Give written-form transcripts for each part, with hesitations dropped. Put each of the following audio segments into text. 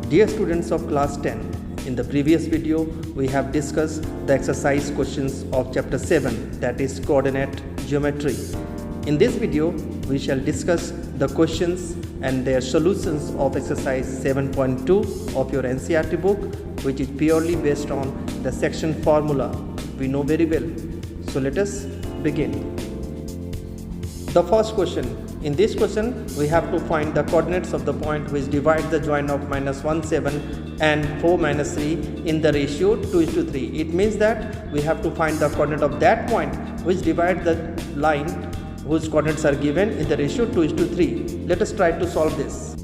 Dear students of class 10, in the previous video we have discussed the exercise questions of chapter 7, that is coordinate geometry. In this video we shall discuss the questions and their solutions of exercise 7.2 of your NCERT book, which is purely based on the section formula we know very well. So let us begin. The first question. In this question, we have to find the coordinates of the point which divide the join of -1, 7 and 4, -3 in the ratio 2:3. It means that we have to find the coordinate of that point which divide the line whose coordinates are given in the ratio 2:3. Let us try to solve this.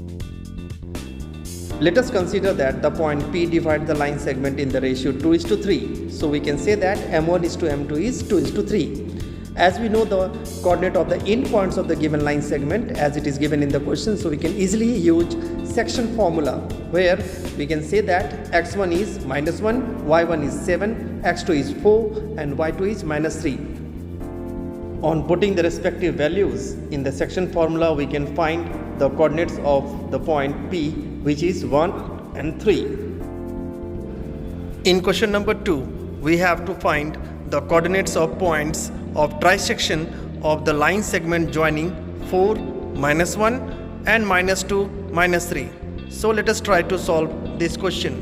Let us consider that the point P divides the line segment in the ratio 2:3. So we can say that M1 is to M2 is 2:3. As we know the coordinate of the end points of the given line segment as it is given in the question, so we can easily use section formula where we can say that x1 is -1, y1 is 7, x2 is 4 and y2 is -3. On putting the respective values in the section formula, we can find the coordinates of the point P, which is 1 and 3. In question number 2, we have to find the coordinates of points of trisection of the line segment joining 4, -1 and -2, -3. So let us try to solve this question.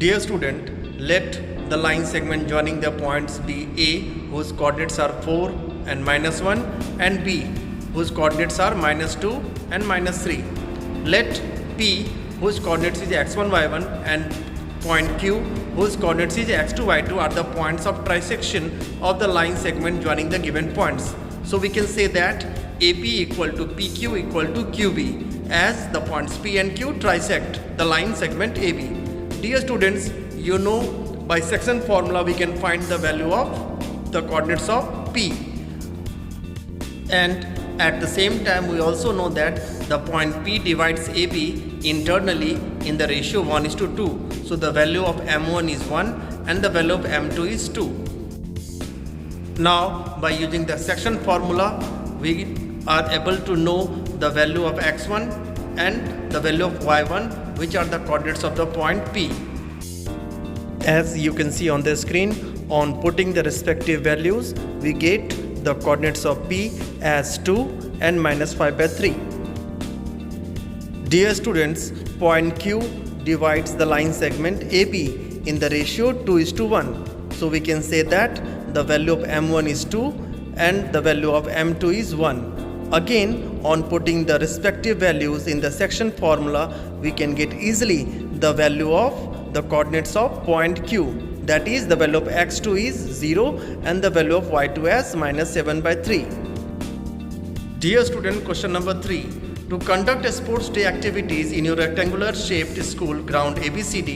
Dear student, let the line segment joining the points be A, whose coordinates are 4 and -1, and B, whose coordinates are -2 and -3. Let P, whose coordinates is x1, y1, and point Q, whose coordinates is x2, y2 are the points of trisection of the line segment joining the given points. So we can say that AP equal to PQ equal to QB, as the points P and Q trisect the line segment AB. Dear students, you know by section formula we can find the value of the coordinates of P. And at the same time we also know that the point P divides AB internally in the ratio 1:2. So the value of M1 is 1 and the value of M2 is 2. Now by using the section formula we are able to know the value of x1 and the value of y1, which are the coordinates of the point P. As you can see on the screen, on putting the respective values we get the coordinates of P as 2 and -5/3. Dear students, point Q divides the line segment AB in the ratio 2:1. So we can say that the value of M1 is 2 and the value of M2 is 1. Again, on putting the respective values in the section formula, we can get easily the value of the coordinates of point Q. That is, the value of x2 is 0 and the value of y2 as -7/3. Dear student, question number 3. To conduct a sports day activities in your rectangular shaped school ground ABCD,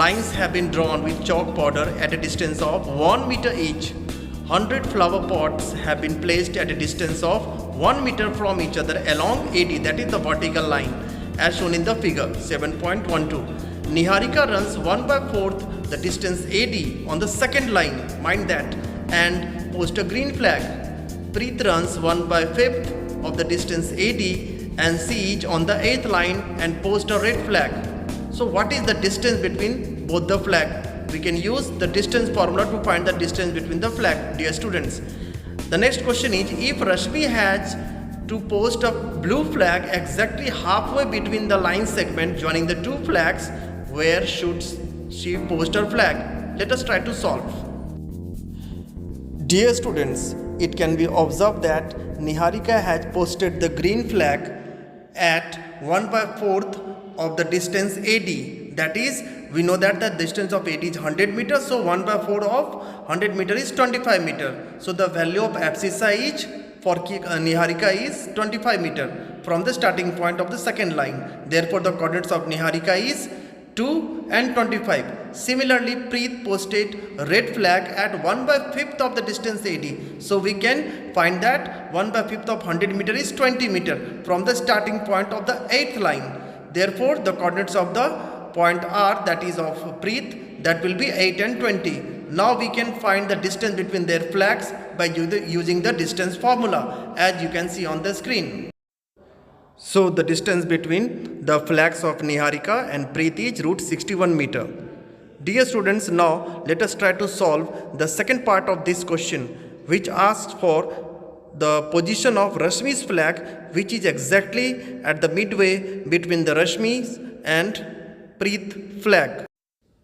lines have been drawn with chalk powder at a distance of 1 meter each. 100 flower pots have been placed at a distance of 1 meter from each other along AD, that is the vertical line, as shown in the figure 7.12. Niharika runs 1/4 the distance AD on the second line, mind that, and post a green flag. Preet runs 1/5 of the distance AD and siege on the 8th line and post a red flag. So what is the distance between both the flag? We can use the distance formula to find the distance between the flag, dear students. The next question is, if Rashmi has to post a blue flag exactly halfway between the line segment joining the two flags, where should she post her flag? Let us try to solve. Dear students, it can be observed that Niharika has posted the green flag at 1/4 of the distance AD. That is, we know that the distance of AD is 100 meters, so 1/4 of 100 meters is 25 meters. So the value of abscissa is for Niharika is 25 meters from the starting point of the second line. Therefore, the coordinates of Niharika is 2 and 25. Similarly, Preet posted red flag at 1/5 of the distance AD. So we can find that 1/5 of 100 meter is 20 meter from the starting point of the 8th line. Therefore, the coordinates of the point R, that is of Preet, that will be 8 and 20. Now we can find the distance between their flags by using the distance formula, as you can see on the screen. So the distance between the flags of Niharika and Preet is root 61 meter. Dear students, now let us try to solve the second part of this question, which asks for the position of Rashmi's flag, which is exactly at the midway between the Rashmi's and Preet flag.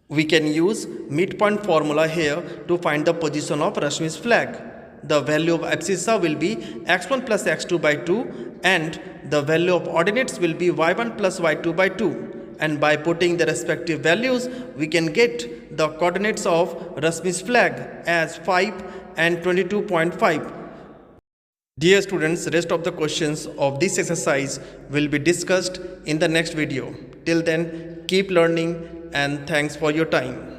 We can use midpoint formula here to find the position of Rashmi's flag. The value of abscissa will be x1 plus x2 by 2 and the value of ordinates will be y1 plus y2 by 2. And by putting the respective values, we can get the coordinates of Rashmi's flag as 5 and 22.5. Dear students, rest of the questions of this exercise will be discussed in the next video. Till then, keep learning and thanks for your time.